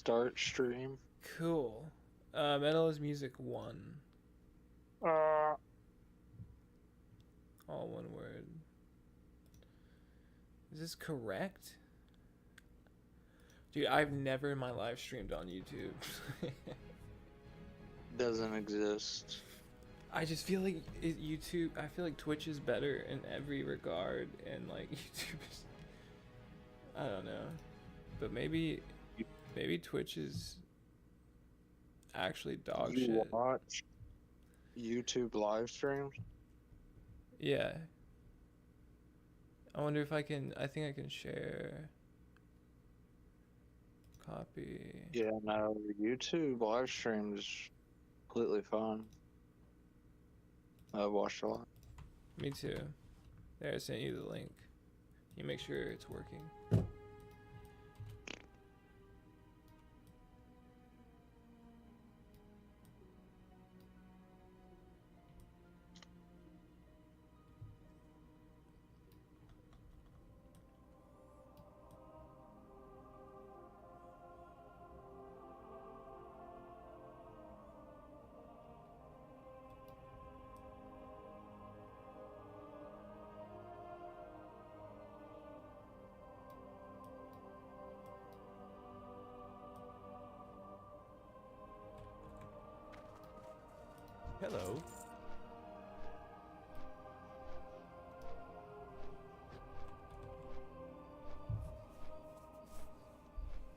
start stream. Cool. Metal is Music 1. Uh, All one word. Is this correct? Dude, I've never in my life streamed on YouTube. doesn't exist. I just feel like YouTube. I feel like Twitch is better in every regard, and like YouTube is. I don't know, but maybe Twitch is actually dog You shit. watch YouTube live streams? Yeah. I wonder if I can. I think I can share. Copy. Yeah, no, YouTube live streams is completely fun. I've watched a lot. Me too. There, I sent you the link. You make sure it's working. Hello.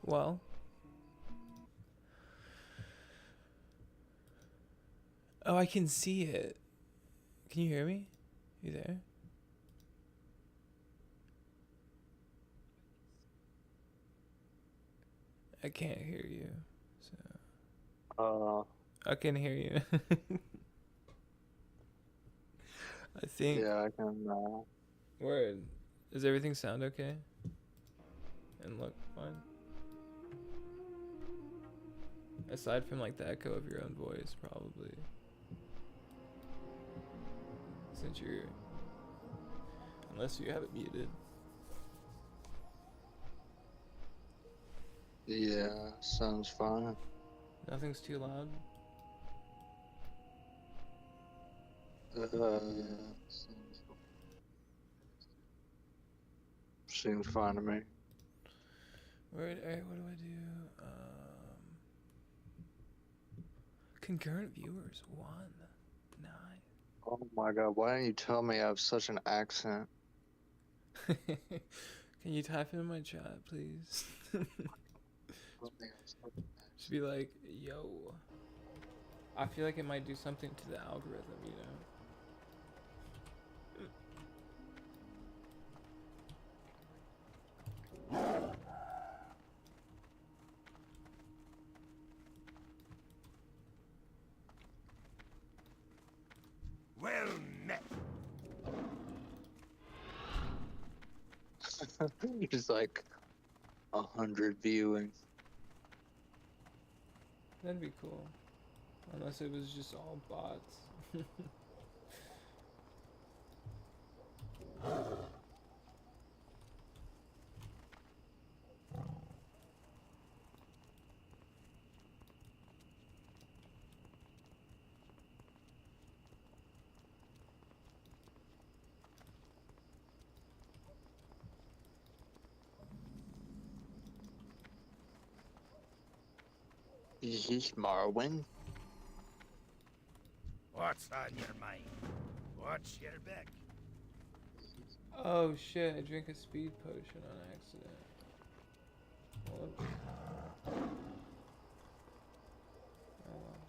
Well. Oh, I can see it. Can you hear me? You there? I can't hear you. So I can hear you. I think. Yeah, I can. Word. Does everything sound okay? And look fine? Aside from like the echo of your own voice, probably. Since you're. Unless you have it muted. Yeah, sounds fine. Nothing's too loud. Seems fine to me. Word. Alright, what do I do? Concurrent viewers 1, 9. Oh my god, why didn't you tell me I have such an accent? Can you type in my chat, please? Should be like, yo. I feel like it might do something to the algorithm, you know? Well met. Just like 100 viewing. That'd be cool. Unless it was just all bots. Yeesh, Marwin. What's on your mind? What's your back? Oh shit, I drank a speed potion on accident. Whoops. Oh well.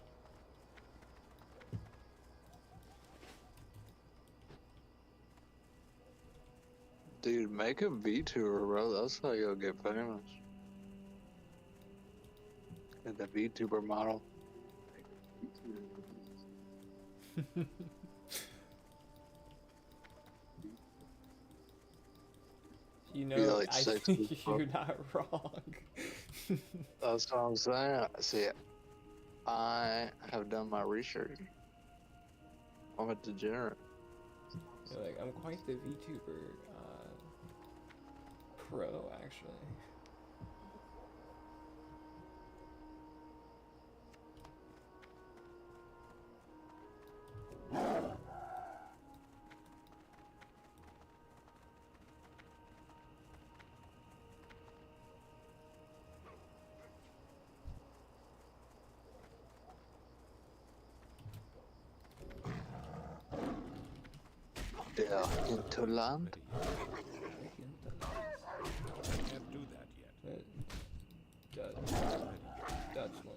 Dude, make a VTuber, bro. That's how you'll get famous. Get the VTuber model. You Be know, like I sexy. think you're not wrong. That's what I'm saying. See, I have done my research. I'm a degenerate. You're like, I'm quite the VTuber pro, actually. Der Hinterland? I can't do that yet. Dutchland.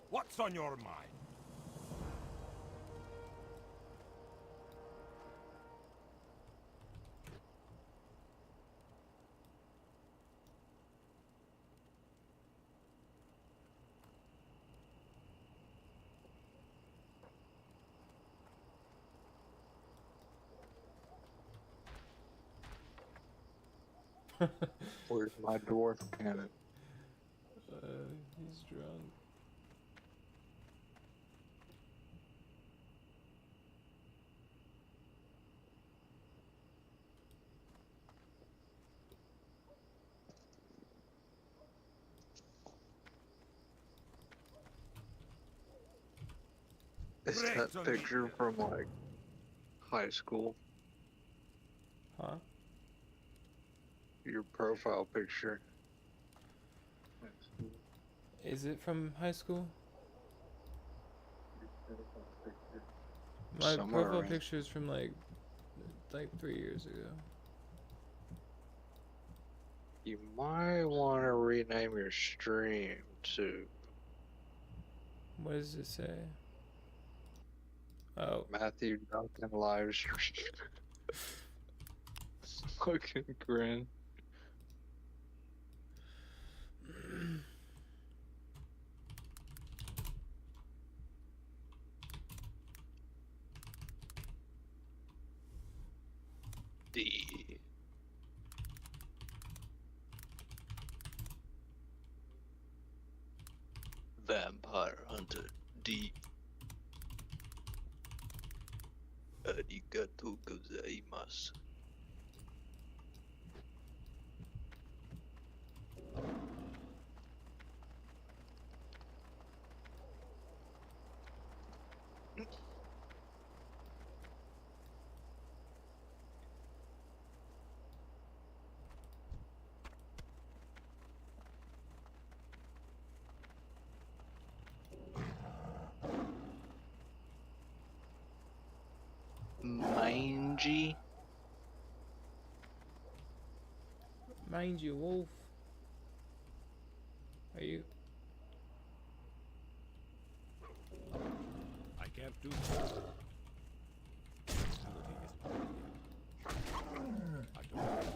What's on your mind? Where's my dwarf cannon? He's drunk. Is Brains that on me. picture from like high school? Huh? Your profile picture. Is it from high school? My Somewhere profile around. picture is from like 3 years ago. You might want to rename your stream to What does it say? Oh, Matthew Duncan live stream. Fucking grin. D. Vampire Hunter D. Arigatou gozaimasu. Mangy. mind you, Wolf. Are you? I can't do that. I don't have any.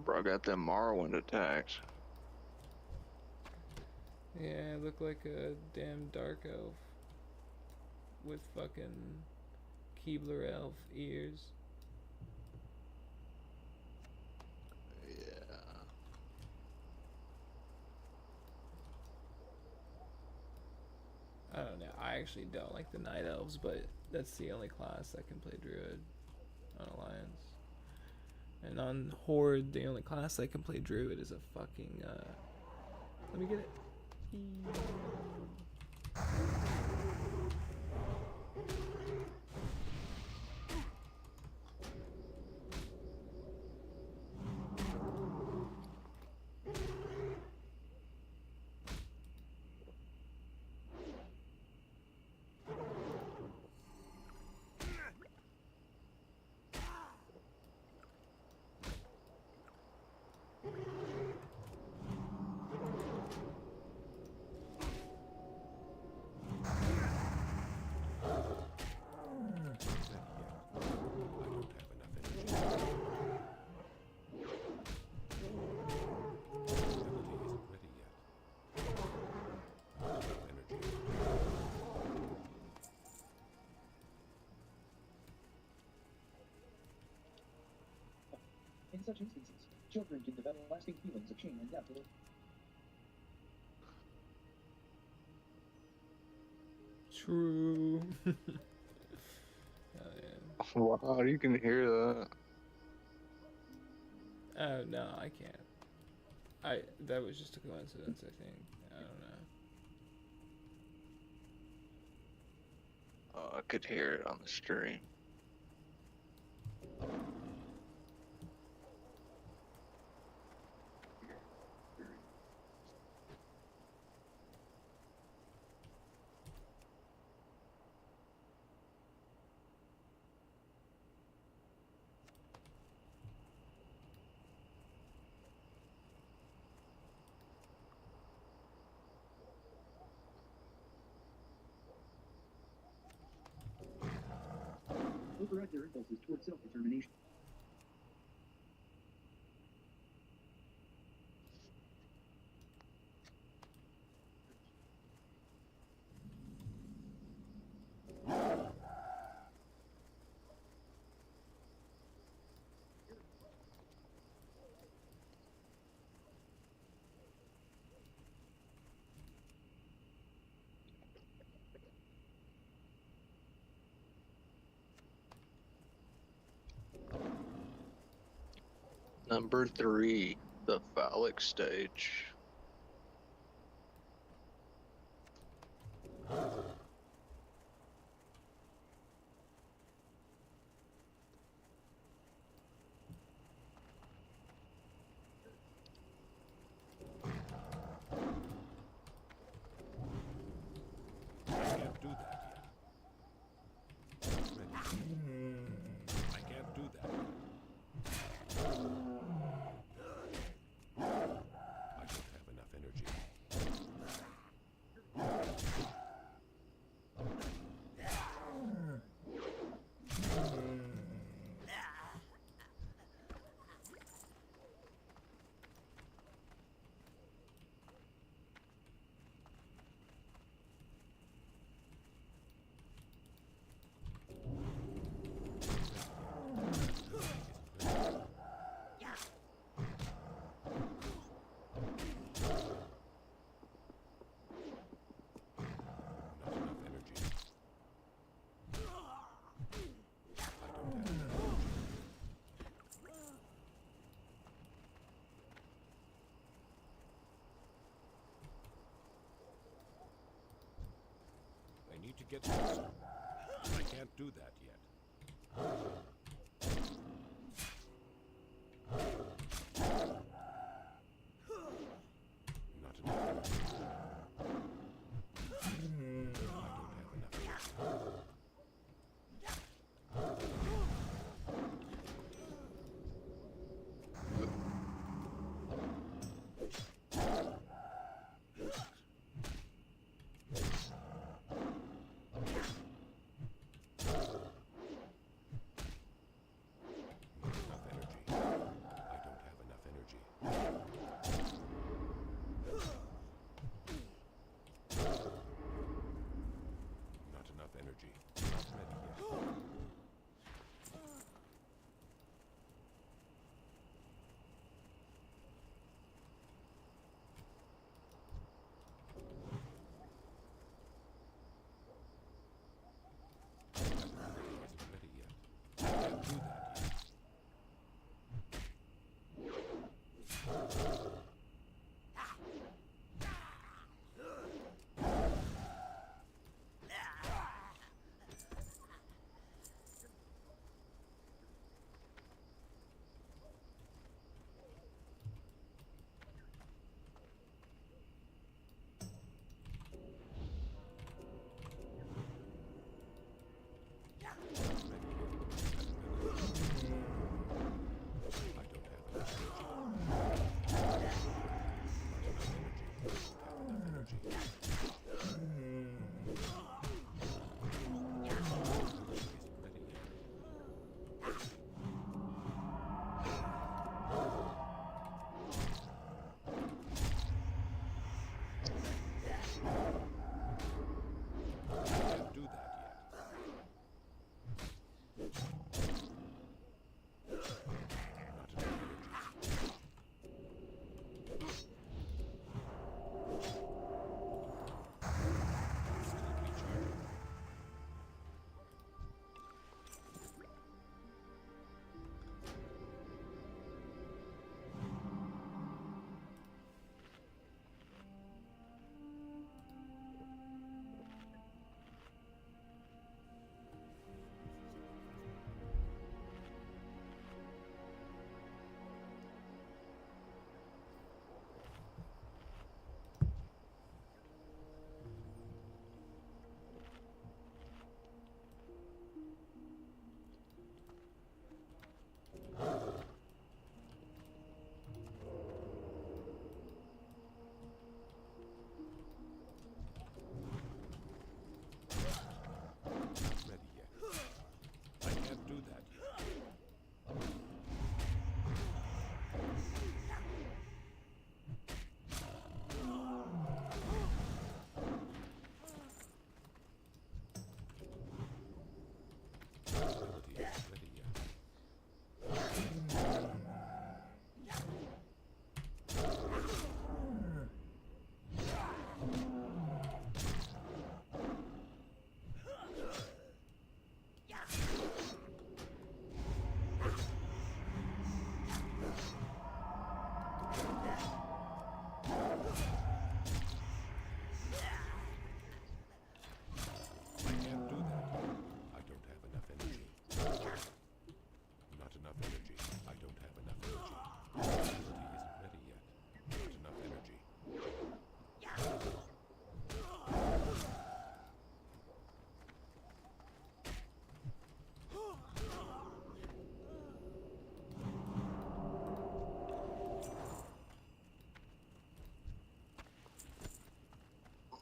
Bro, I got them Morrowind attacks. Yeah, I look like a damn dark elf with fucking Keebler elf ears. Yeah. I don't know. I actually don't like the night elves, but that's the only class that can play druid on Alliance. And on Horde, the only class that can play druid is a fucking. Let me get it. such instances, children can develop lasting feelings of shame and doubt. True. Oh yeah. Wow, you can hear that. Oh no, I can't. That was just a coincidence, I think. I don't know. Oh, I could hear it on the stream. Override their impulses toward self-determination. Number 3, the phallic stage. I can't do that yet. I can't do that. I don't have enough energy. Not enough energy. I need to get closer. I can't do that yet. Not enough energy. I don't have enough energy.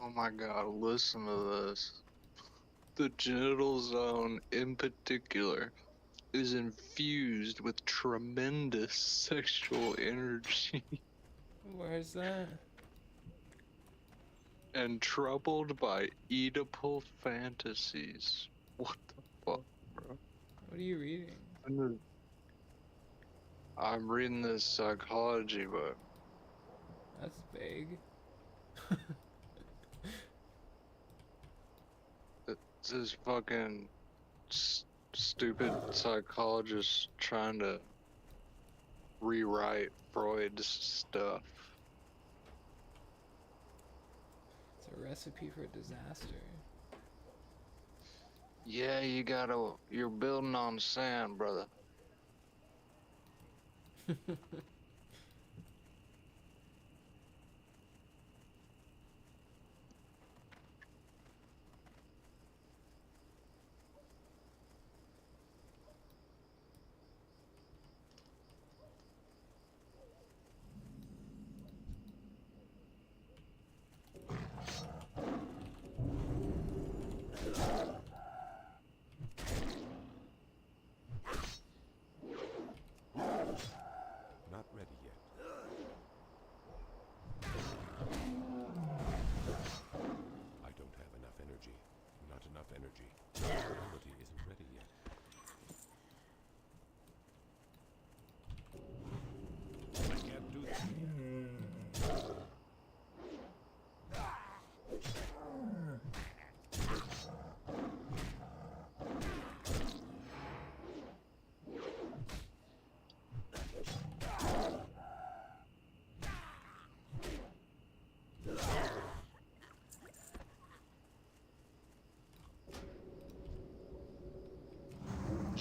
Oh my god, listen to this. The genital zone in particular is infused with tremendous sexual energy Where's that? and troubled by Oedipal fantasies. What the fuck, bro? What are you reading? I'm reading this psychology book. That's vague. It's this fucking stupid psychologist trying to rewrite Freud's stuff. It's a recipe for disaster. Yeah, you're building on sand, brother. Not ready yet. I don't have enough energy. Not enough energy. The ability isn't ready yet. I can't do that.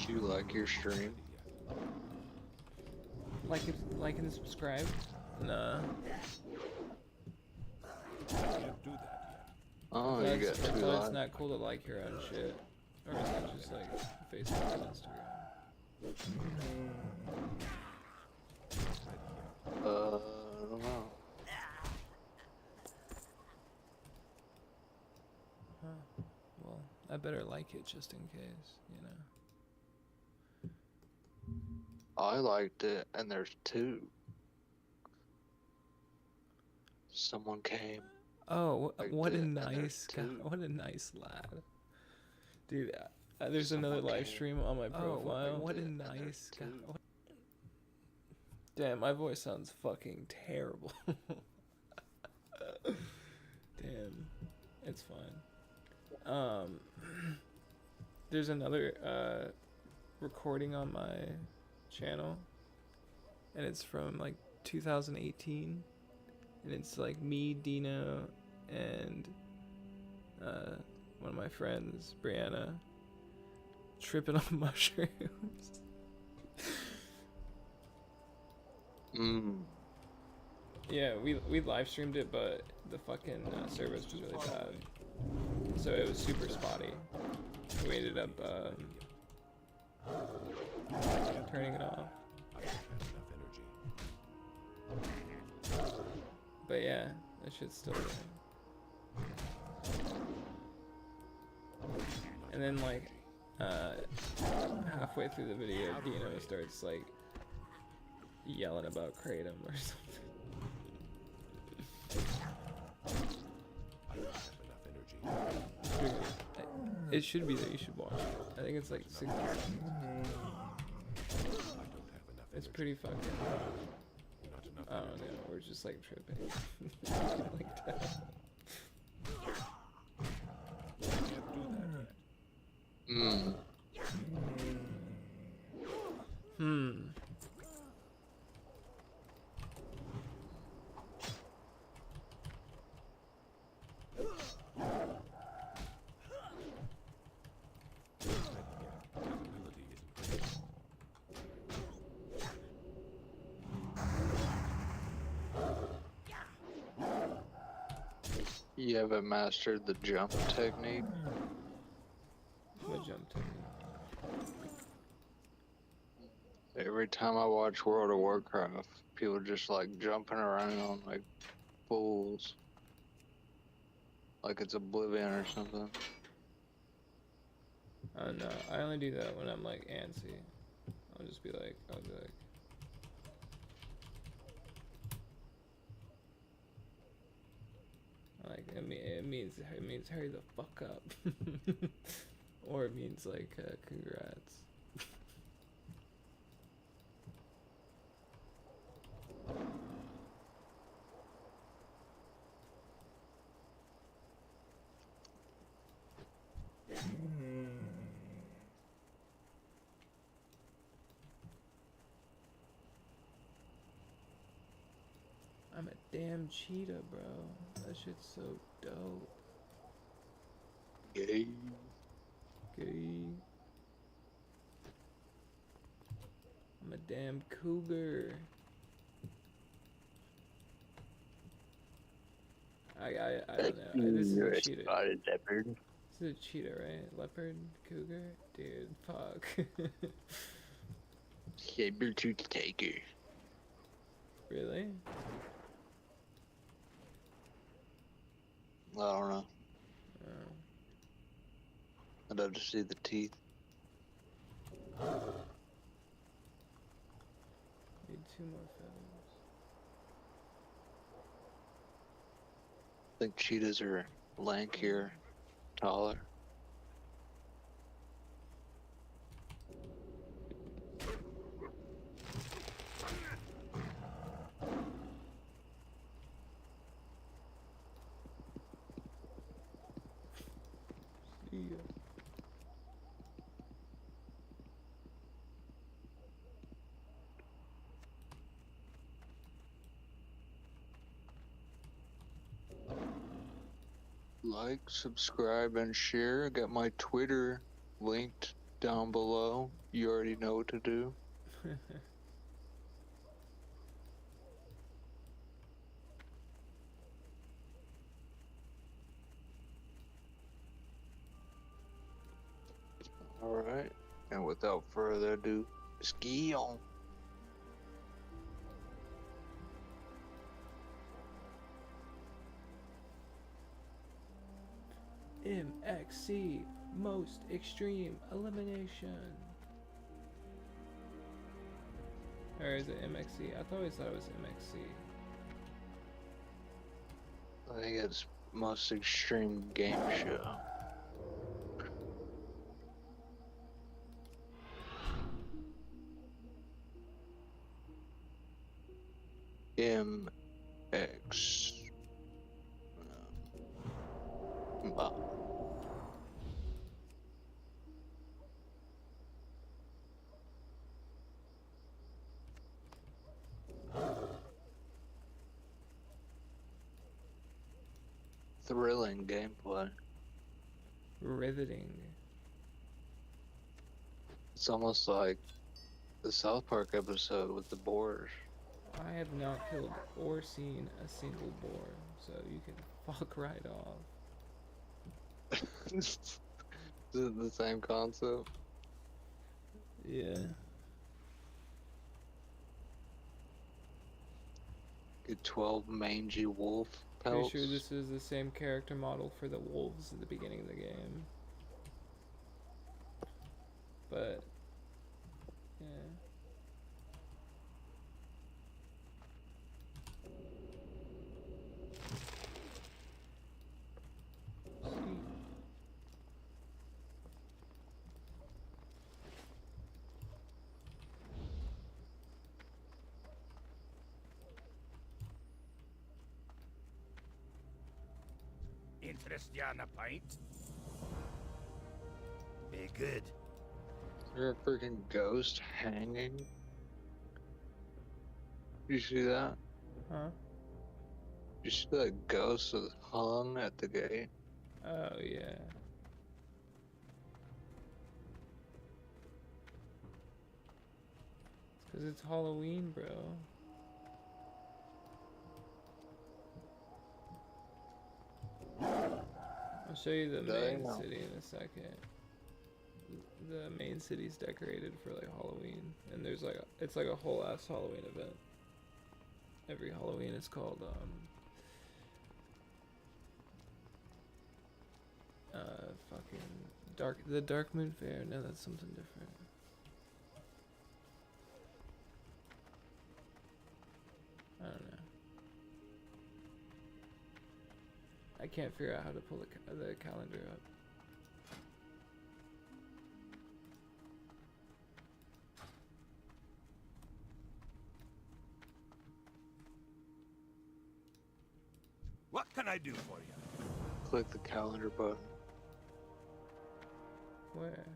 You like your stream? Like and subscribe? Nah. I can't do that yet. Oh, I you got thought two it's likes. not cool to like your own shit. Or is that just like Facebook and Instagram? I don't know. Huh. Well, I better like it just in case, you know. I liked it, and there's two. Someone came. Oh, Liked what a it, and there's nice guy! two. What a nice lad, dude. There's another Someone live came. stream on my profile. liked What a it, and nice there's guy! two. Damn, my voice sounds fucking terrible. Damn, it's fine. There's another recording on my channel, and it's from like 2018, and it's like me, Dino, and one of my friends, Brianna, tripping on mushrooms. Yeah, we live streamed it, but the fucking service was really bad, so it was super spotty. We ended up turning it off. I don't have enough energy. But yeah, that shit's still there. And then like halfway through the video, Dino starts like yelling about Kratom or something. I don't have enough energy. It should be there. You should watch it. I think it's like 60 seconds. I don't have enough It's energy. pretty fucking. Not enough I don't energy. know. We're just like tripping. Like that. I can't do that yet. You haven't mastered the jump technique? What jump technique? Every time I watch World of Warcraft, people just like jumping around like fools. Like it's Oblivion or something. I don't know. I only do that when I'm like antsy. I'll be like, it means hurry the fuck up, or it means like congrats. I'm a damn cheetah, bro. That shit's so dope. Yay. Gay. I'm a damn cougar. I don't know. This is a cheetah. Spotted leopard. This is a cheetah, right? Leopard, cougar, dude. Fuck. Saber-tooth tiger. Really? I don't know. Oh. I'd have to see the teeth. Need 2 more feathers. I think cheetahs are lankier, taller. See ya. Like, subscribe, and share. Got my Twitter linked down below. You already know what to do. Alright, and without further ado, ski on. MXC, most extreme elimination. Or is it MXC? I always thought it was MXC. I think it's most extreme game show. MX. Wow. Thrilling gameplay. Riveting. It's almost like the South Park episode with the boars. I have not killed or seen a single boar, so you can fuck right off. Is it the same concept? Yeah. Get 12 mangy wolf pelts. Pretty sure this is the same character model for the wolves at the beginning of the game. But, yeah. Interest you on a pint? Be good. Is there a freaking ghost hanging? You see that? Huh? You see that ghost that hung at the gate? Oh, yeah. It's 'cause it's Halloween, bro. I'll show you the main Damn. city in a second. The main city's decorated for like Halloween, and there's like it's like a whole ass Halloween event. Every Halloween it's called fucking the Dark Moon Fair. No, that's something different. I don't know. I can't figure out how to pull the calendar up. What can I do for you? Click the calendar button. Where?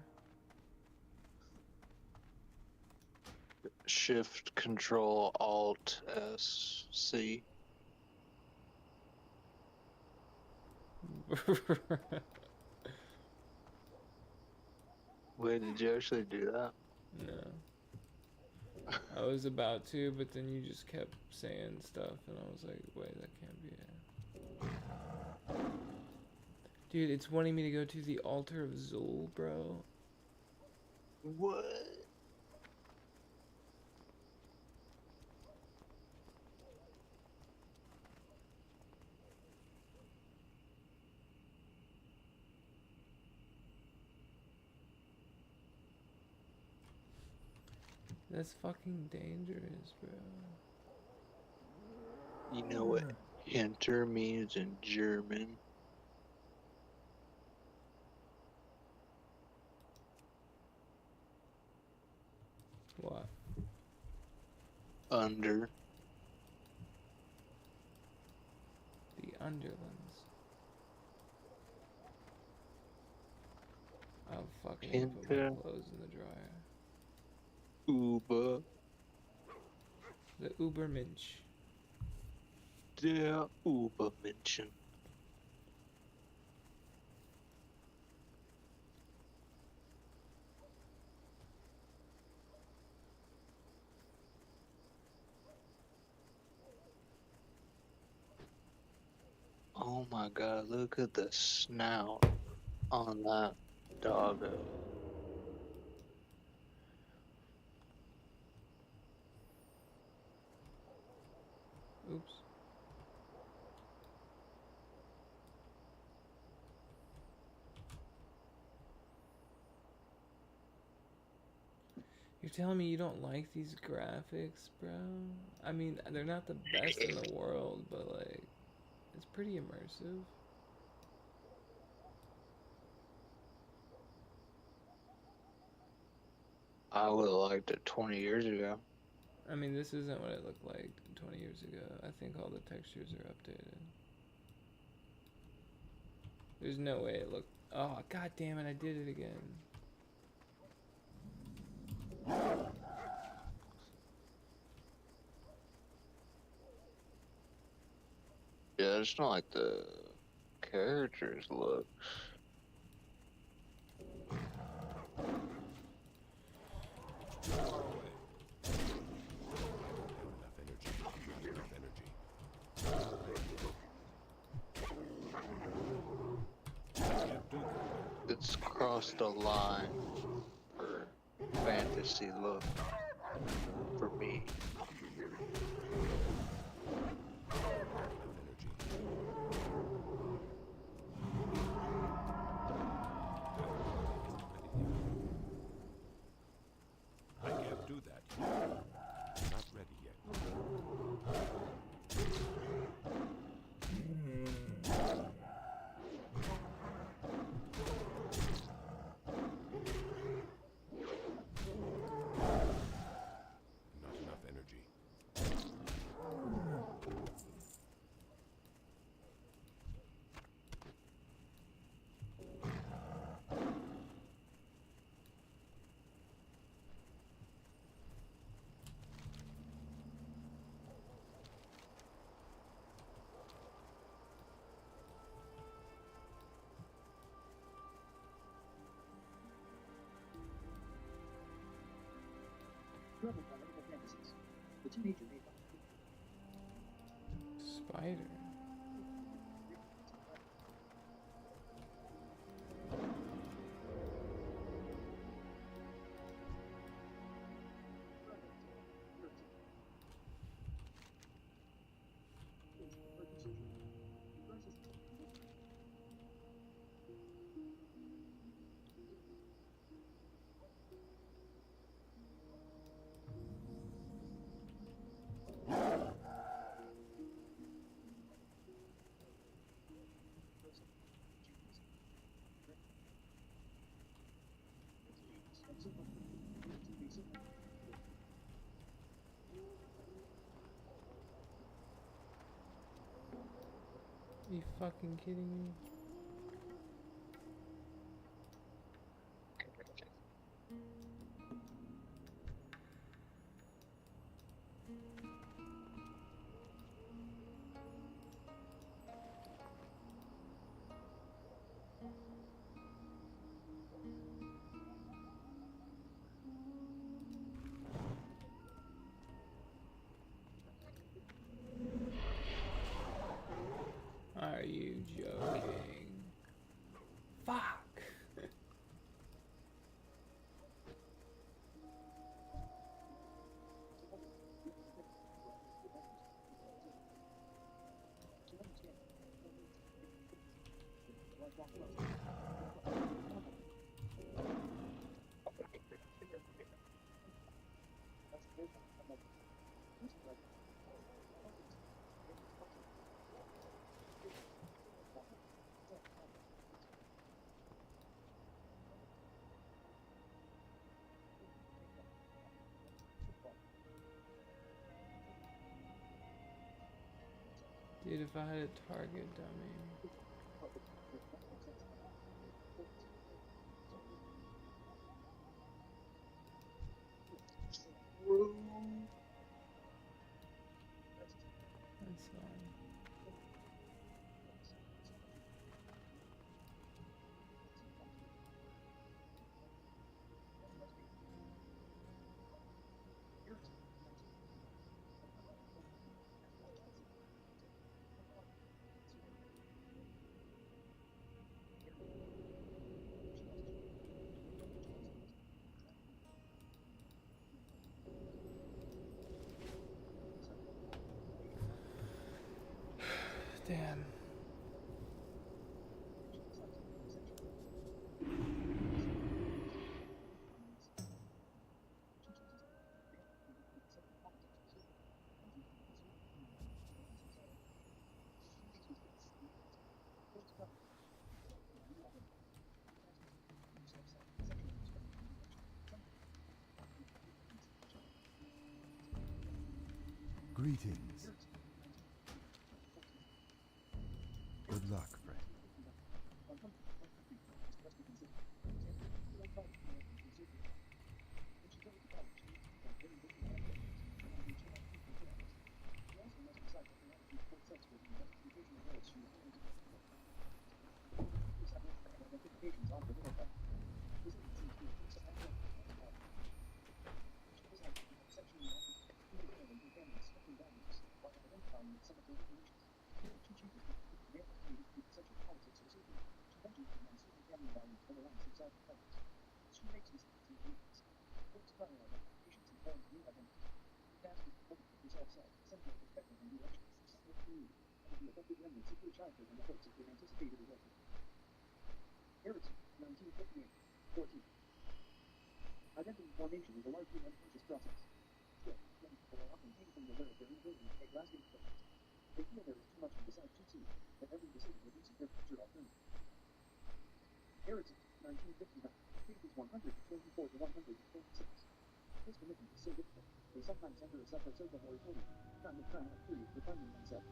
Shift Control Alt S C. Wait, did you actually do that? No. I was about to, but then you just kept saying stuff, and I was like, wait, that can't be it. Dude, it's wanting me to go to the altar of Zul, bro. What? That's fucking dangerous, bro. You know what enter means in German? What? Under. The Underlands. I'll fucking put my Enter. clothes in the dryer. Uber. The Ubermensch. Der Ubermenschen. Oh my god, look at the snout on that doggo. Oops. You're telling me you don't like these graphics, bro? I mean, they're not the best in the world, but like, it's pretty immersive. I would have liked it 20 years ago. I mean, this isn't what it looked like 20 years ago. I think all the textures are updated. There's no way it looked... Oh, god damn it, I did it again. Yeah, it's not like the characters look. It's crossed a line for fantasy look for me. I can't do that. Not ready yet. Not enough energy. Troubled by medical fantasies, the teenager made Spider. You fucking kidding me? Are you joking? Fuck! Dude, if I had a target dummy. That's fine. Damn. Greetings. Good luck, friend. Identity formation is a largely unconscious process. Still, many people are often painfully aware of their inability to make lasting choices. They feel there is too much to decide too soon, that every decision reduces their future alternatives. Heritage, 1959, pages 124 to 126. This commitment is so difficult, they sometimes enter a psychosocial moratorium, time-of-time-out period for finding themselves.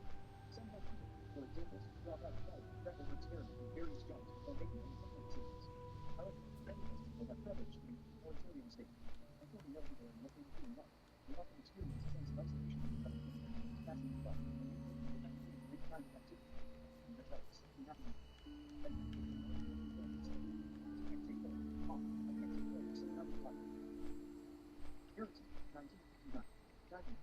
Some young people, for example, drop out of college, travel or experiment in various jobs before making any permanent decisions. However, many of those people have privileged to remain in the moratorium state. Until they know who they are and what they are doing now, they often experience a sense of isolation and passing the thought, make time of activity, and that's simply happening. I can't take care of some kind of life. Heritage, 1959. Document.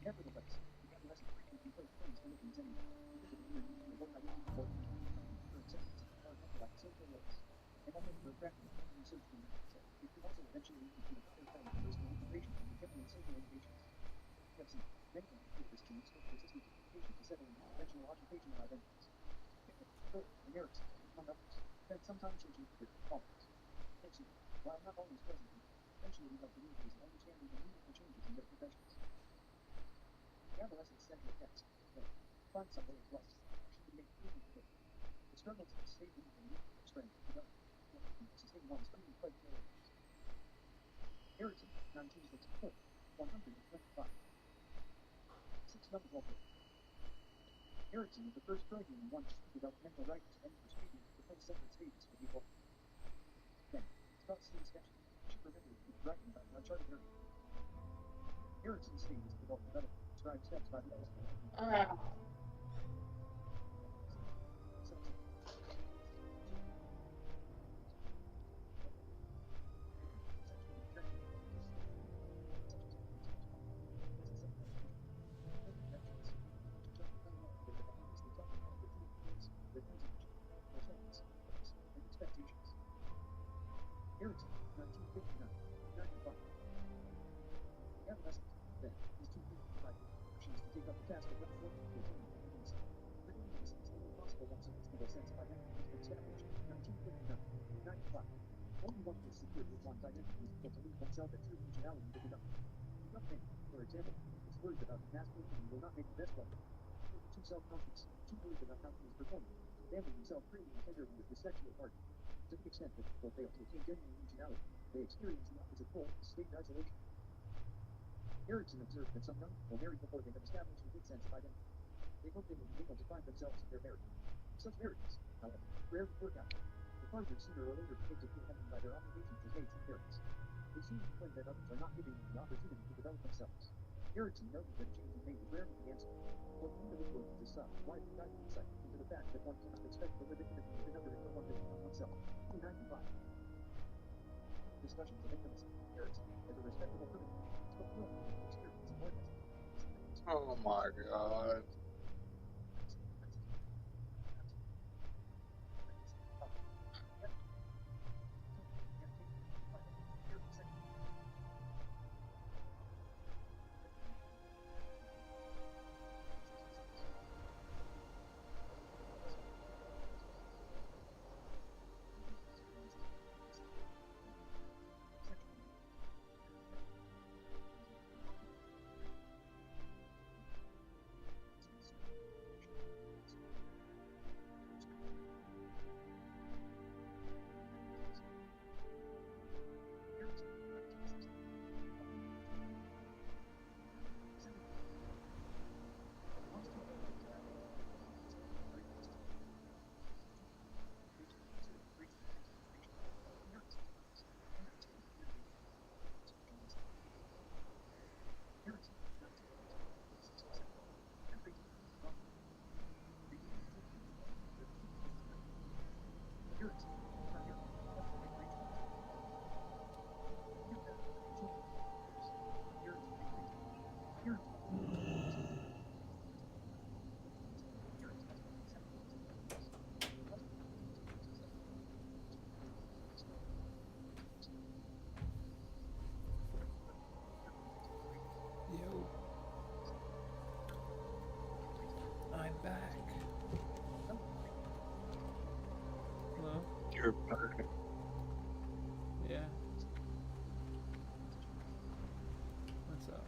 Nevertheless, the adolescent frequently postpones commitments anyway, because of the need to evoke identity for acceptance of our mental and social roles. And although for practical and search for themselves, it could also eventually lead to a higher form of personal integration and general social motivations. We have seen many individuals to use persistent education to settle into conventional occupational identities. American, among others, that sometimes changing their politics. Fortunately, while not always present, eventually we have communities of understanding the meaningful changes in their professions. The adolescent's central task is to find some way of life she can make freely today. The struggle to stay in the need for strength to develop and sustain one's own quite areas. Harrison, 1964, 125. 6 numbers all good. Erickson was the first program in one to see developmental rights and proceedings to propose separate stages for people. Then, Scott C. sketch, she prevented writing about an uncharted area. Erickson's stages developed describe steps by the expectations. Erickson, 1959, 95. The adolescent, then, is too weak by actions to take up the task of reforming the opinion of intimacy. Bringing innocence in the possible once a reasonable sense of identity has been established, 1959, 95. Only one is secure with one's identity is able to leave oneself at true originality to become. A young man, for example, is worried about masculinity and will not make the best one. He is too self-conscious, too worried about how he is performing, damning himself freely and tenderly with his sexual partner. To the extent that people fail to attain genuine originality, they experience the opposite pole, a state of isolation. Erickson observed that some young people marry before they have established a good sense of identity. They hope they will be able to find themselves in their marriage. Such marriages, however, rarely work out. The partners sooner or later begin to feel hemmed by their obligations as mates and parents. They soon complain that others are not giving them the opportunity to develop themselves. Erickson noted that a change in mate is rarely the answer. For the individual to decide, widely guided insight into the fact that one cannot expect to live independently with another until one can become oneself. 295. Discussions of intimacy. Erickson, as a respectable criminal, spoke well of his experience in orgasm. Oh my god. Yo. I'm back. Hello? You're back. Yeah. What's up?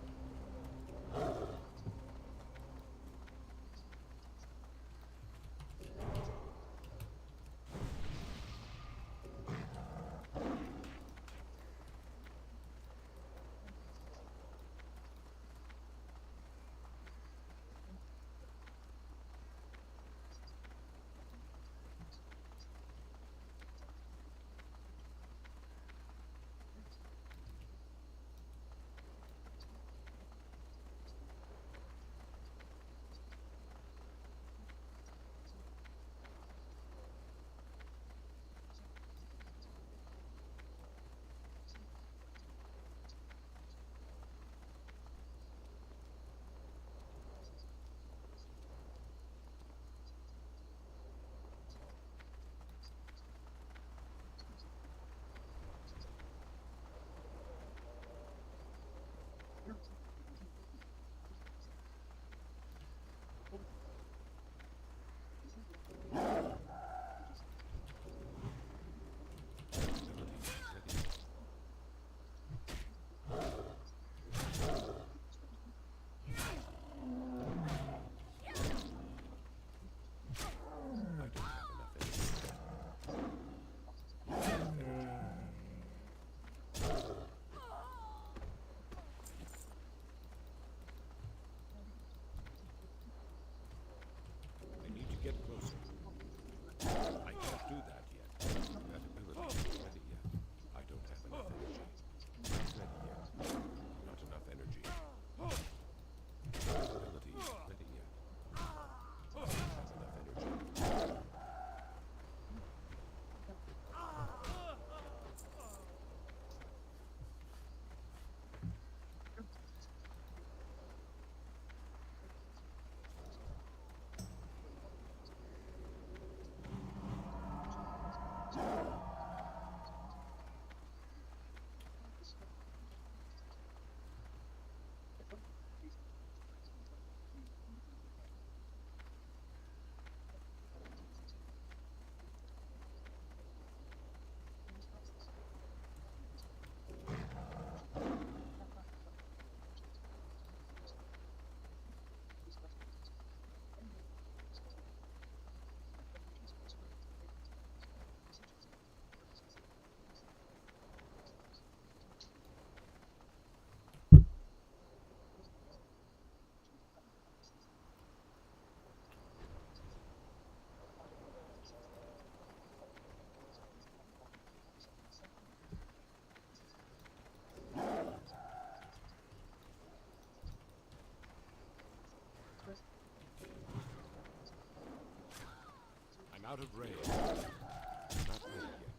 out of range. Not ready yet.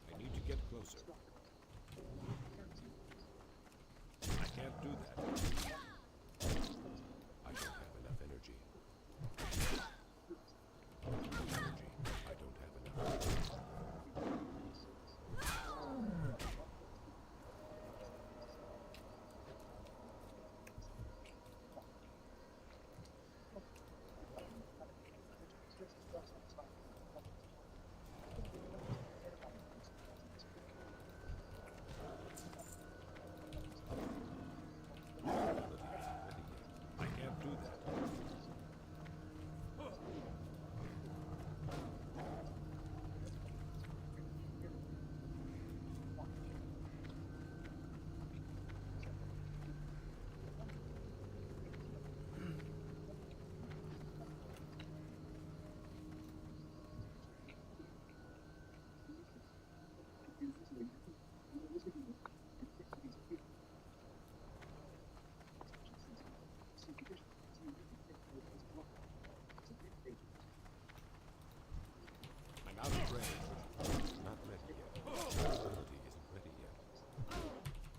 I need to get closer. I can't do that. I don't have enough energy. I don't have enough. I can't do that. I'm out of range. Not ready yet. My ability isn't ready yet.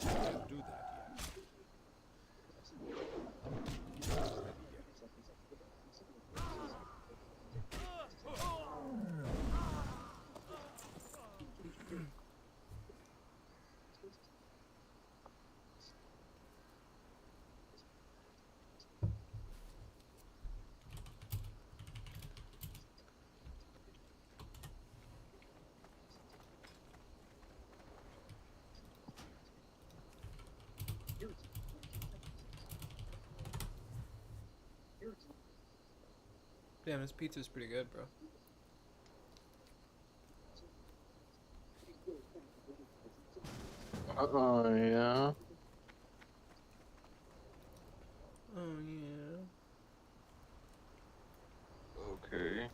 I can't do that yet. Not ready yet. Damn, this pizza's pretty good, bro. Yeah. Oh yeah. Okay.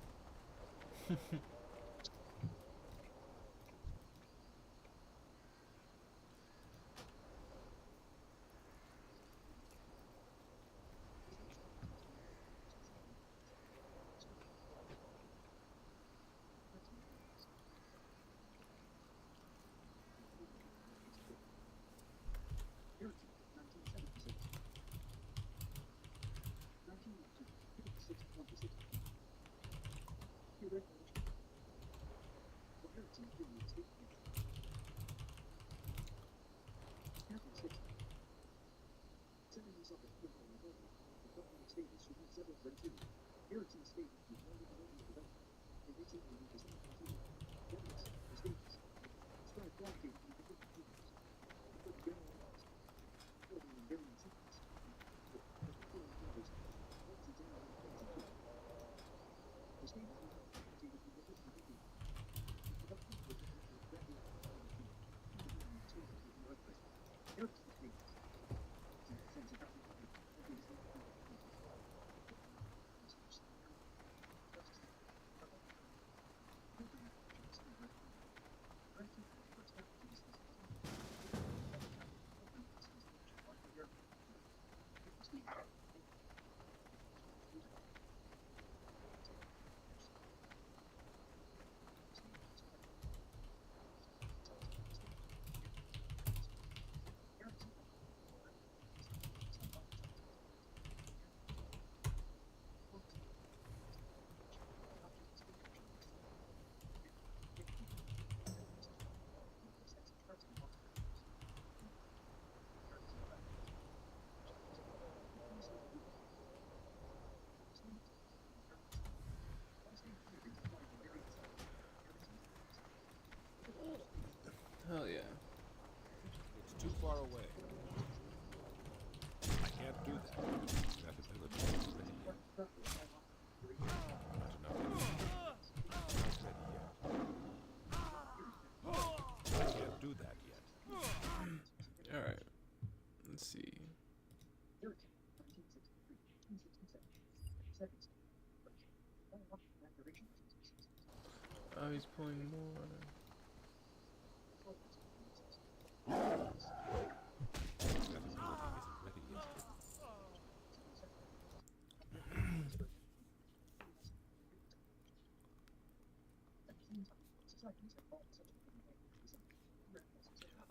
he's pulling more.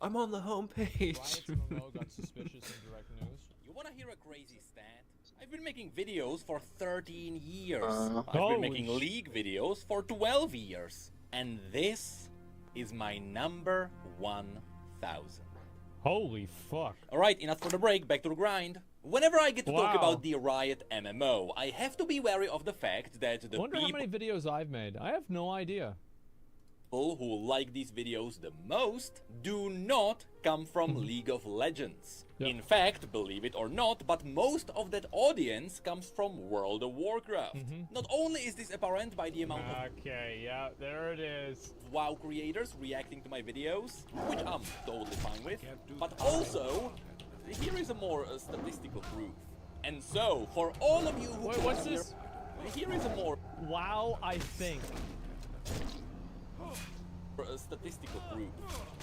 I'm on the homepage. Riots MMO got suspicious in direct news. You wanna hear a crazy stat? I've been making videos for 13 years. Uh-huh. I've been Holy making League videos for 12 years. And this is my number 1,000. Holy fuck. Alright, enough for the break, back to the grind. Whenever I get to talk Wow. about the Riot MMO, I have to be wary of the fact that the I wonder how people many videos I've made. I have no idea. who like these videos the most do not come from League of Legends. Yep. In fact, believe it or not, but most of that audience comes from World of Warcraft. Not only is this apparent by the amount of Okay, yeah, there it is. WoW creators reacting to my videos, which I'm totally fine with, but also, here is a more statistical proof. And so, for all of you who Wait, came what's here, this? here is a more Wow, I think. statistical proof.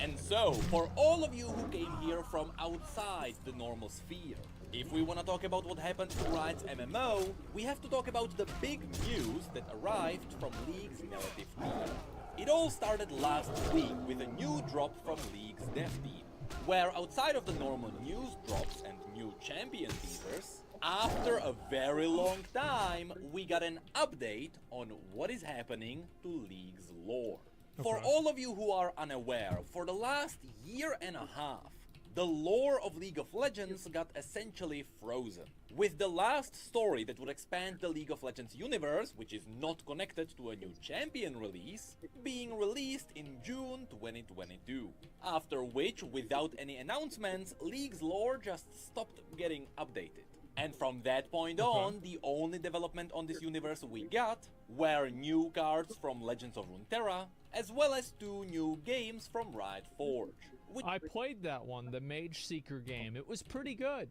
And so, for all of you who came here from outside the normal sphere, if we want to talk about what happened to Riot's MMO, we have to talk about the big news that arrived from League's narrative team. It all started last week with a new drop from League's dev team, where outside of the normal news drops and new champion teasers, after a very long time, we got an update on what is happening to League's lore. For all of you who are unaware, for the last year and a half, the lore of League of Legends got essentially frozen. With the last story that would expand the League of Legends universe, which is not connected to a new champion release, being released in June 2022. After which, without any announcements, League's lore just stopped getting updated. And from that point on, the only development on this universe we got were new cards from Legends of Runeterra, as well as 2 new games from Riot Forge. Which I played that one, the Mage Seeker game. It was pretty good.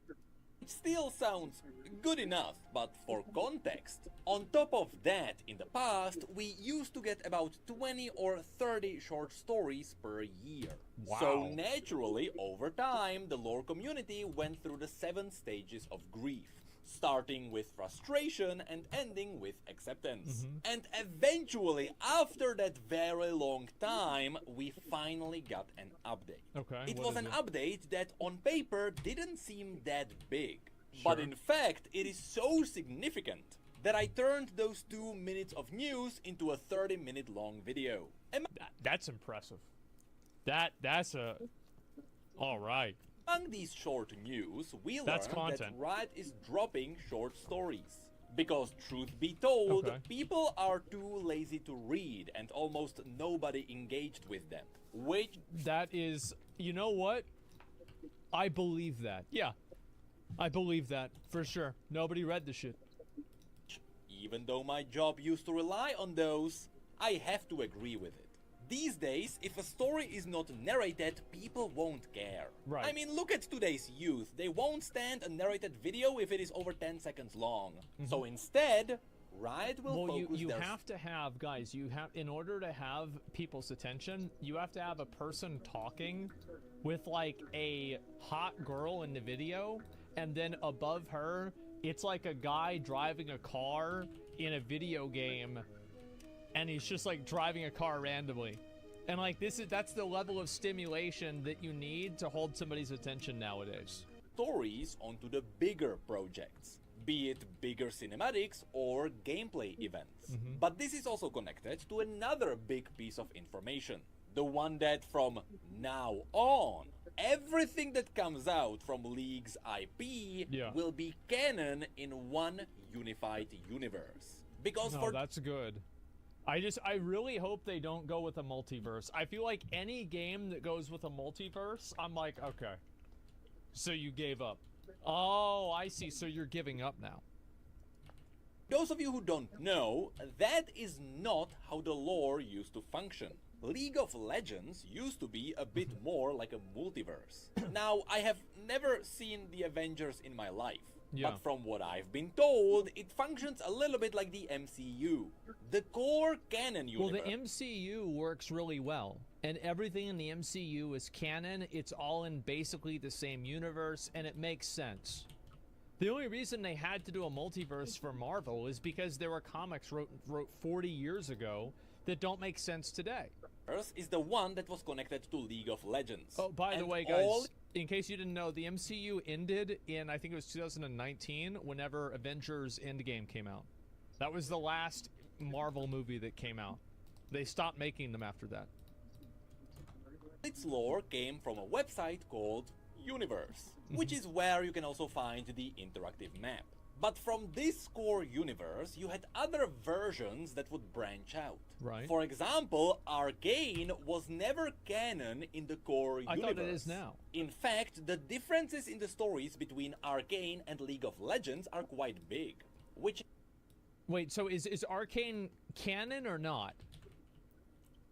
still sounds good enough, but for context, on top of that, in the past, we used to get about 20 or 30 short stories per year. Wow. So naturally, over time, the lore community went through the 7 stages of grief, starting with frustration and ending with acceptance. And eventually, after that very long time, we finally got an update. Okay, It what was is an it? update that on paper didn't seem that big. But in fact, it is so significant that I turned those 2 minutes of news into a 30-minute long video. That's impressive. That's a... Alright. Among these short news, we That's learned that content. Riot is dropping short stories. Because truth be told, Okay. people are too lazy to read and almost nobody engaged with them. Which, That is... You know what? I believe that. Yeah. I believe that. For sure. Nobody read the shit. even though my job used to rely on those, I have to agree with it. These days, if a story is not narrated, people won't care. Right. I mean, look at today's youth. They won't stand a narrated video if it is over 10 seconds long. So instead, Riot will Well, focus you their... have to have, guys, you have, in order to have people's attention, you have to have a person talking with, like, a hot girl in the video, and then above her, it's like a guy driving a car in a video game, and he's just, like, driving a car randomly. And, like, that's the level of stimulation that you need to hold somebody's attention nowadays. stories onto the bigger projects, be it bigger cinematics or gameplay events. But this is also connected to another big piece of information. The one that from now on, everything that comes out from League's IP Yeah. will be canon in one unified universe. Because No, for that's good. I really hope they don't go with a multiverse. I feel like any game that goes with a multiverse, I'm like, okay. So you gave up. Oh, I see. So you're giving up now. those of you who don't know, that is not how the lore used to function. League of Legends used to be a bit more like a multiverse. Now, I have never seen the Avengers in my life. Yeah. But from what I've been told, it functions a little bit like the MCU. The core canon universe. Well, the MCU works really well, and everything in the MCU is canon. It's all in basically the same universe, and it makes sense. The only reason they had to do a multiverse for Marvel is because there were comics wrote 40 years ago that don't make sense today. Is the one that was connected to League of Legends. Oh, by the And way, guys, all- in case you didn't know, the MCU ended in, I think it was 2019, whenever Avengers Endgame came out. That was the last Marvel movie that came out. They stopped making them after that. Its lore came from a website called Universe, which is where you can also find the interactive map. But from this core universe, you had other versions that would branch out. Right. For example, Arcane was never canon in the core I universe. thought it is now. In fact, the differences in the stories between Arcane and League of Legends are quite big, which Wait, so is Arcane canon or not?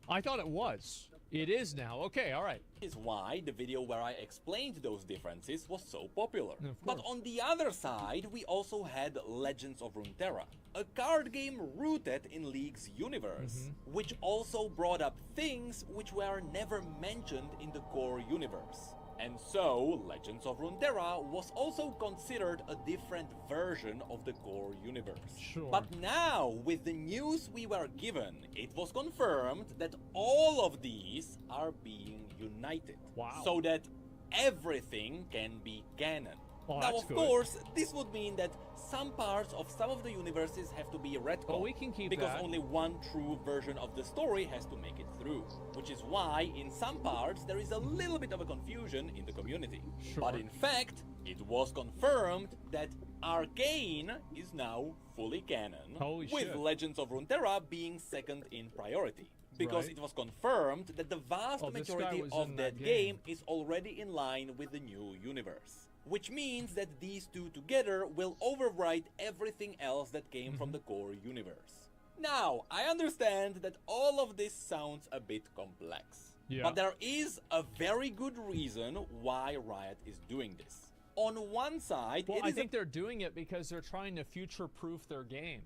I thought it was. It is now. Okay, all right. is why the video where I explained those differences was so popular. Of But course. on the other side, we also had Legends of Runeterra, a card game rooted in League's universe, which also brought up things which were never mentioned in the core universe. And so, Legends of Runeterra was also considered a different version of the core universe. Sure. But now, with the news we were given, it was confirmed that all of these are being united. Wow. So that everything can be canon. Well, now, that's of good. course, this would mean that some parts of some of the universes have to be retconned. Well, we can keep because that. only one true version of the story has to make it through. Which is why, in some parts, there is a little bit of a confusion in the community. Sure. But in fact, it was confirmed that Arcane is now fully canon, Holy with shit. Legends of Runeterra being second in priority. Because Right. it was confirmed that the vast Oh, this guy majority was of in that that game game. is already in line with the new universe. Which means that these two together will override everything else that came from the core universe. Now, I understand that all of this sounds a bit complex. Yeah. But there is a very good reason why Riot is doing this. On one side, Well, it I is think they're doing it because they're trying to future-proof their game.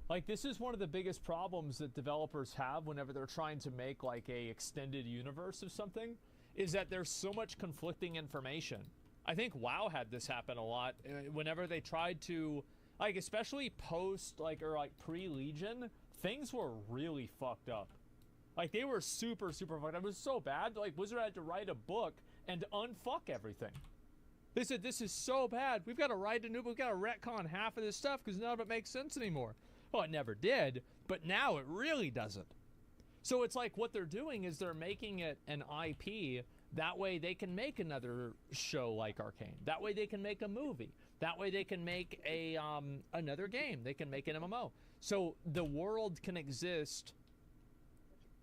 Like, this is one of the biggest problems that developers have whenever they're trying to make, like, a extended universe of something, is that there's so much conflicting information. I think WoW had this happen a lot whenever they tried to, like, especially post, like, or, like, pre-Legion, things were really fucked up. Like, they were super, super fucked up. It was so bad, like, Blizzard had to write a book and unfuck everything. They said, this is so bad. We've got to write a new book. We've got to retcon half of this stuff because none of it makes sense anymore. Well, it never did, but now it really doesn't. So it's like what they're doing is they're making it an IP. That way they can make another show like Arcane. That way they can make a movie. That way they can make a another game. They can make an MMO. So the world can exist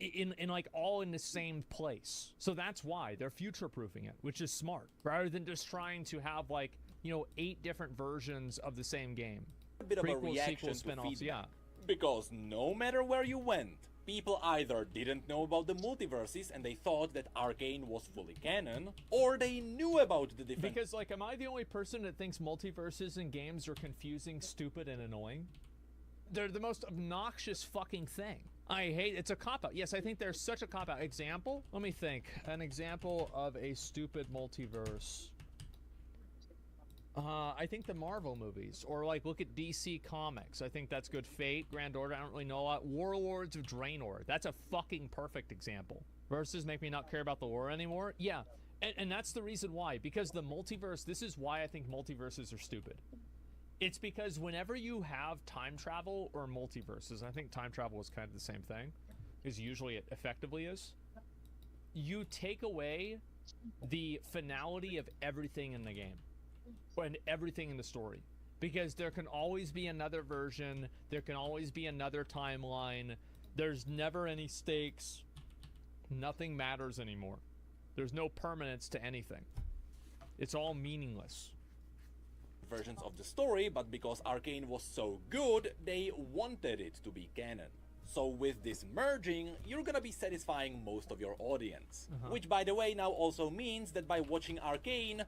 in like all in the same place. So that's why they're future-proofing it, which is smart, rather than just trying to have, like, you know, 8 different versions of the same game. a bit of a Prequels, reaction sequels, to spin-offs, feedback. yeah. Because no matter where you went, people either didn't know about the multiverses and they thought that Arcane was fully canon, or they knew about the different. Because, like, am I the only person that thinks multiverses in games are confusing, stupid, and annoying? They're the most obnoxious fucking thing. I hate it's a cop-out. Yes, I think there's such a cop-out. Example? Let me think. An example of a stupid multiverse. I think the Marvel movies, or like look at DC Comics. I think that's good. Fate, Grand Order, I don't really know a lot. Warlords of Draenor, that's a fucking perfect example. Versus make me not care about the lore anymore. Yeah, and that's the reason why. Because the multiverse, this is why I think multiverses are stupid. It's because whenever you have time travel or multiverses, I think time travel is kind of the same thing, is usually it effectively is. You take away the finality of everything in the game. And everything in the story, because there can always be another version, there can always be another timeline, there's never any stakes, nothing matters anymore, there's no permanence to anything, it's all meaningless. Versions of the story, but because Arcane was so good, they wanted it to be canon. So with this merging, you're gonna be satisfying most of your audience. Which, by the way, now also means that by watching Arcane,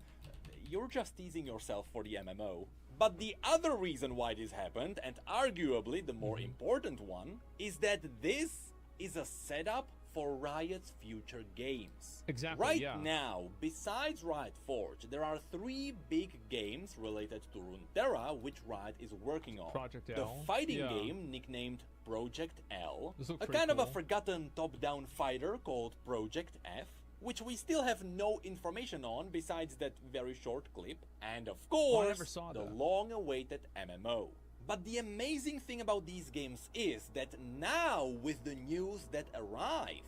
you're just teasing yourself for the MMO. But the other reason why this happened, and arguably the more important one, is that this is a setup for Riot's future games. Exactly, Right yeah. now, besides Riot Forge, there are 3 big games related to Runeterra which Riot is working on. Project The L. fighting Yeah. game nicknamed Project L, This looks a pretty kind of a cool. forgotten top-down fighter called Project F, which we still have no information on besides that very short clip, and of course, never saw the that. long-awaited MMO. But the amazing thing about these games is that now, with the news that arrived,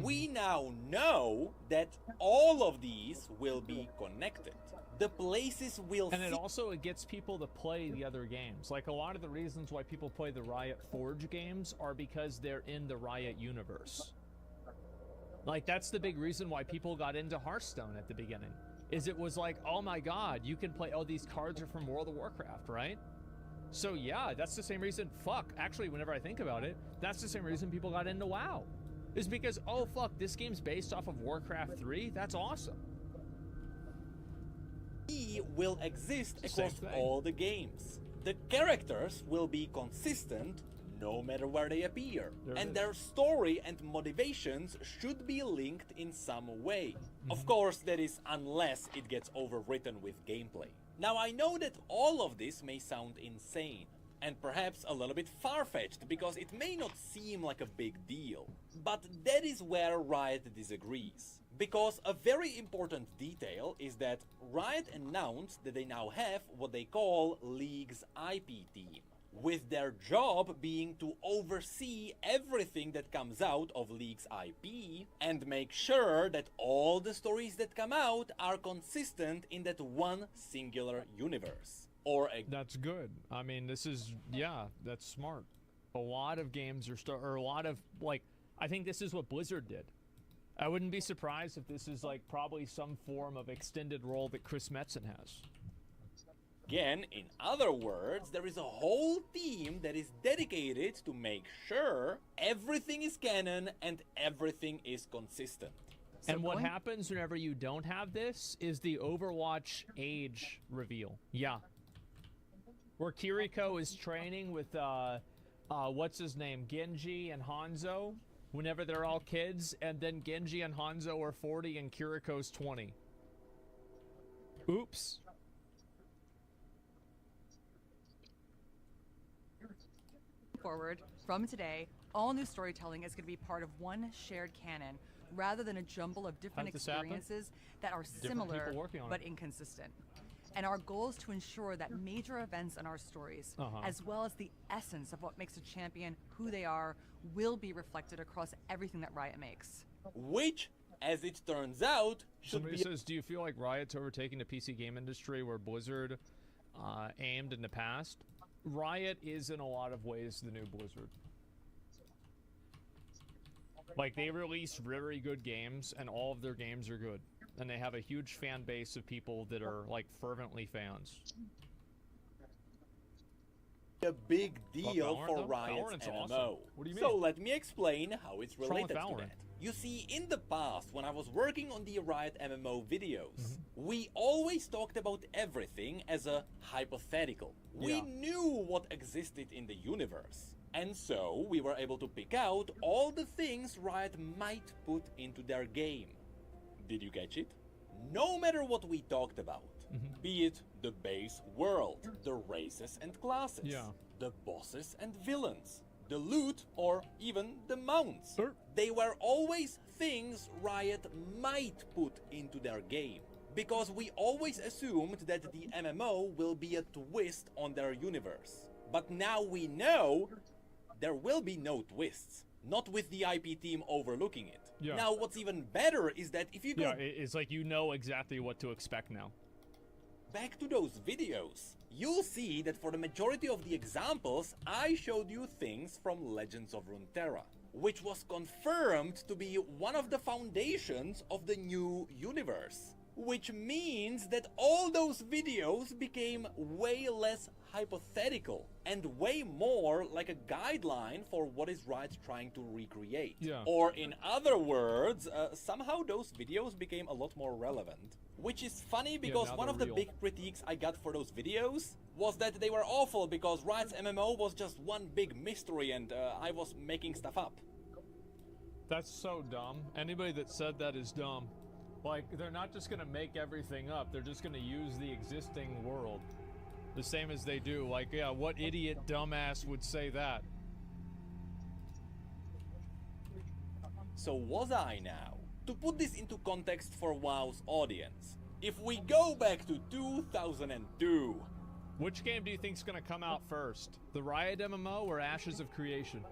we now know that all of these will be connected. The places will And it gets people to play the other games. Like, a lot of the reasons why people play the Riot Forge games are because they're in the Riot universe. Like, that's the big reason why people got into Hearthstone at the beginning. Is it was like, oh my god, you can play, oh, these cards are from World of Warcraft, right? So yeah, that's the same reason, actually, whenever I think about it, that's the same reason people got into WoW. Is because, oh fuck, this game's based off of Warcraft 3? That's awesome. will exist Same across thing. all the games. The characters will be consistent no matter where they appear, There it and is. their story and motivations should be linked in some way. Of course, that is unless it gets overwritten with gameplay. Now, I know that all of this may sound insane, and perhaps a little bit far-fetched because it may not seem like a big deal. But that is where Riot disagrees. Because a very important detail is that Riot announced that they now have what they call League's IP team, with their job being to oversee everything that comes out of League's IP and make sure that all the stories that come out are consistent in that one singular universe. Or That's good. I mean, this is, yeah, that's smart. A lot of games are or a lot of, like, I think this is what Blizzard did. I wouldn't be surprised if this is, like, probably some form of extended role that Chris Metzen has. Again, in other words, there is a whole team that is dedicated to make sure everything is canon and everything is consistent. And what happens whenever you don't have this is the Overwatch age reveal. Yeah. Where Kiriko is training with, what's his name, Genji and Hanzo, whenever they're all kids, and then Genji and Hanzo are 40 and Kiriko's 20. Oops. Forward, from today, all new storytelling is going to be part of one shared canon, rather than a jumble of different How did this happen? experiences that are Different similar people working on but it. inconsistent. And our goal is to ensure that major events in our stories, as well as the essence of what makes a champion who they are, will be reflected across everything that Riot makes. Which, as it turns out, should Somebody be says, do you feel like Riot's overtaking the PC game industry where Blizzard aimed in the past? Riot is in a lot of ways the new Blizzard. Like, they release very good games, and all of their games are good. And they have a huge fan base of people that are, like, fervently fans. a big deal Valorant, for though? Riot's Valorant's MMO. awesome. What do you So mean? let me explain how it's What's wrong with related to Valorant? that. You see, in the past, when I was working on the Riot MMO videos, Mm-hmm. we always talked about everything as a hypothetical. We Yeah. knew what existed in the universe. And so, we were able to pick out all the things Riot might put into their game. Did you catch it? No matter what we talked about, Mm-hmm. be it the base world, the races and classes, Yeah. the bosses and villains, the loot, or even the mounts. Sure. They were always things Riot might put into their game. Because we always assumed that the MMO will be a twist on their universe. But now we know there will be no twists. Not with the IP team overlooking it. Yeah. Now, what's even better is that if you go Yeah, it's like you know exactly what to expect now. back to those videos, you'll see that for the majority of the examples, I showed you things from Legends of Runeterra, which was confirmed to be one of the foundations of the new universe. which means that all those videos became way less hypothetical and way more like a guideline for what is Riot trying to recreate. Yeah. Or in other words, somehow those videos became a lot more relevant. Which is funny because now one they're of the real. big critiques I got for those videos was that they were awful because Riot's MMO was just one big mystery and I was making stuff up. That's so dumb. Anybody that said that is dumb. Like, they're not just gonna make everything up, they're just gonna use the existing world. The same as they do. Like, yeah, what idiot dumbass would say that? So was I now? To put this into context for WoW's audience, if we go back to 2002... Which game do you think's gonna come out first? The Riot MMO or Ashes of Creation?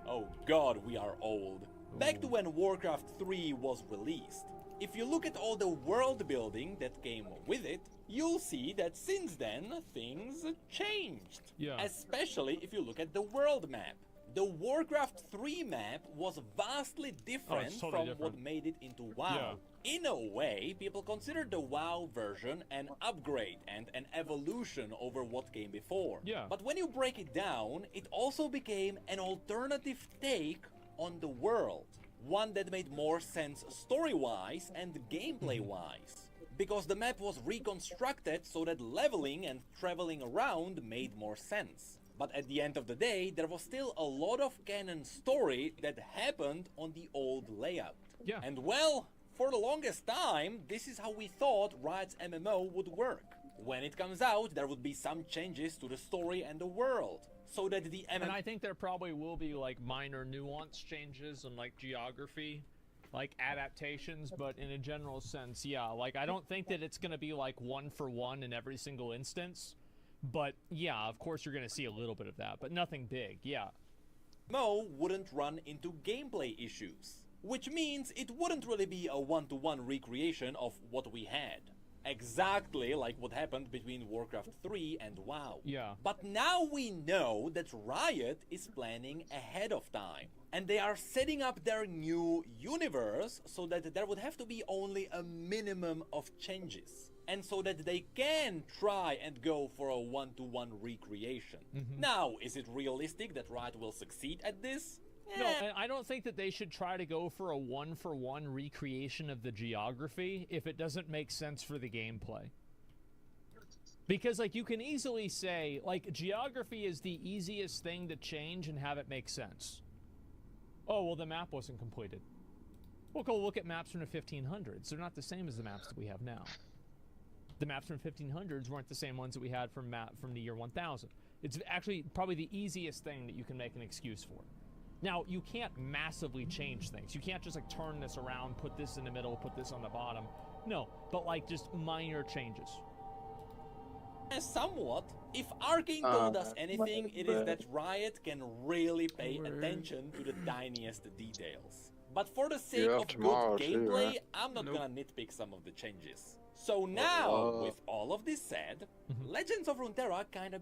Oh god, we are old. Back to when Warcraft 3 was released. If you look at all the world building that came with it, you'll see that since then, things changed. Yeah. Especially if you look at the world map. The Warcraft 3 map was vastly different totally from different. what made it into WoW. In a way, people consider the WoW version an upgrade and an evolution over what came before. Yeah. But when you break it down, it also became an alternative take on the world. One that made more sense story-wise and gameplay-wise. Because the map was reconstructed so that leveling and traveling around made more sense. But at the end of the day, there was still a lot of canon story that happened on the old layout. Yeah. And well, for the longest time, this is how we thought Riot's MMO would work. When it comes out, there would be some changes to the story and the world. So that the And I think there probably will be like minor nuance changes and like geography, like adaptations, but in a general sense, yeah, like I don't think that it's gonna be like one for one in every single instance. But yeah, of course you're gonna see a little bit of that, but nothing big, yeah. MMO wouldn't run into gameplay issues. Which means it wouldn't really be a one-to-one recreation of what we had. Exactly like what happened between Warcraft 3 and WoW. Yeah. But now we know that Riot is planning ahead of time. And they are setting up their new universe so that there would have to be only a minimum of changes. And so that they can try and go for a one-to-one recreation. Now, is it realistic that Riot will succeed at this? No, and I don't think that they should try to go for a one-for-one recreation of the geography if it doesn't make sense for the gameplay. Because, like, you can easily say, like, geography is the easiest thing to change and have it make sense. Oh, well, the map wasn't completed. Well, go look at maps from the 1500s. They're not the same as the maps that we have now. The maps from 1500s weren't the same ones that we had from the year 1000. It's actually probably the easiest thing that you can make an excuse for. Now, you can't massively change things. You can't just like turn this around, put this in the middle, put this on the bottom. No, but like just minor changes. Somewhat. If Arcane told us anything, it is that Riot can really pay attention to the tiniest details. But for the sake of good gameplay, I'm not gonna nitpick some of the changes. So now, with all of this said, Legends of Runeterra kinda